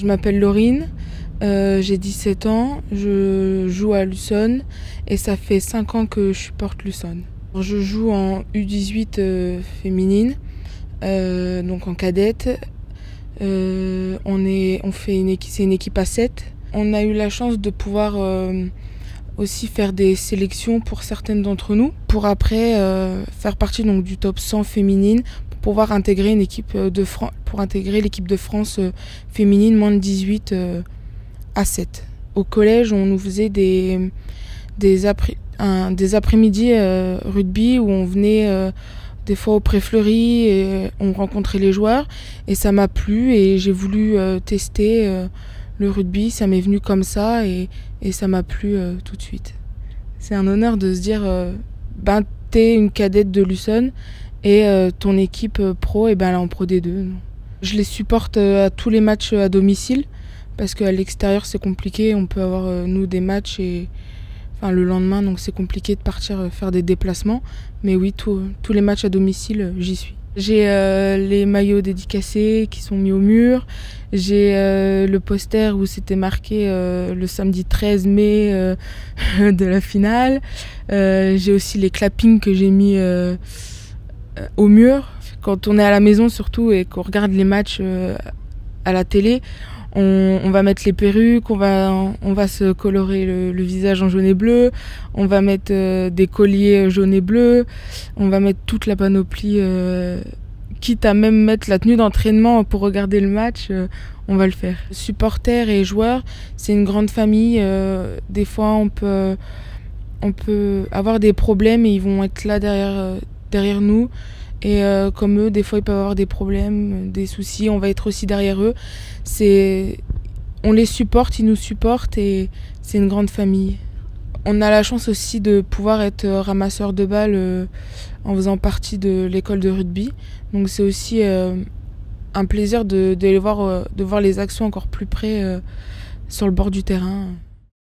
Je m'appelle Laurine, j'ai 17 ans, je joue à Luçon et ça fait 5 ans que je supporte Luçon. Je joue en U18 féminine, donc en cadette. C'est une équipe à 7. On a eu la chance de pouvoir aussi faire des sélections pour certaines d'entre nous, pour après faire partie donc, du top 100 féminine, pour pouvoir intégrer une équipe l'équipe de France féminine moins de 18 à 7. Au collège, on nous faisait des après-midi rugby où on venait des fois au Pré-Fleury et on rencontrait les joueurs et ça m'a plu et j'ai voulu tester le rugby, ça m'est venu comme ça et ça m'a plu tout de suite. C'est un honneur de se dire t'es une cadette de Luçon et ton équipe pro elle est en Pro D2. Je les supporte à tous les matchs à domicile parce qu'à l'extérieur c'est compliqué, on peut avoir nous des matchs le lendemain, donc c'est compliqué de partir faire des déplacements. Mais oui, tous les matchs à domicile, j'y suis. J'ai les maillots dédicacés qui sont mis au mur. J'ai le poster où c'était marqué le samedi 13 mai de la finale. J'ai aussi les clappings que j'ai mis au mur. Quand on est à la maison surtout et qu'on regarde les matchs à la télé, on va mettre les perruques, on va se colorer le visage en jaune et bleu, on va mettre des colliers jaunes et bleus, on va mettre toute la panoplie, quitte à même mettre la tenue d'entraînement pour regarder le match, on va le faire. Supporters et joueurs, c'est une grande famille, des fois on peut avoir des problèmes et ils vont être là derrière nous. Et comme eux, des fois, ils peuvent avoir des problèmes, des soucis. On va être aussi derrière eux. On les supporte, ils nous supportent et c'est une grande famille. On a la chance aussi de pouvoir être ramasseur de balles en faisant partie de l'école de rugby. Donc c'est aussi un plaisir de voir les actions encore plus près sur le bord du terrain.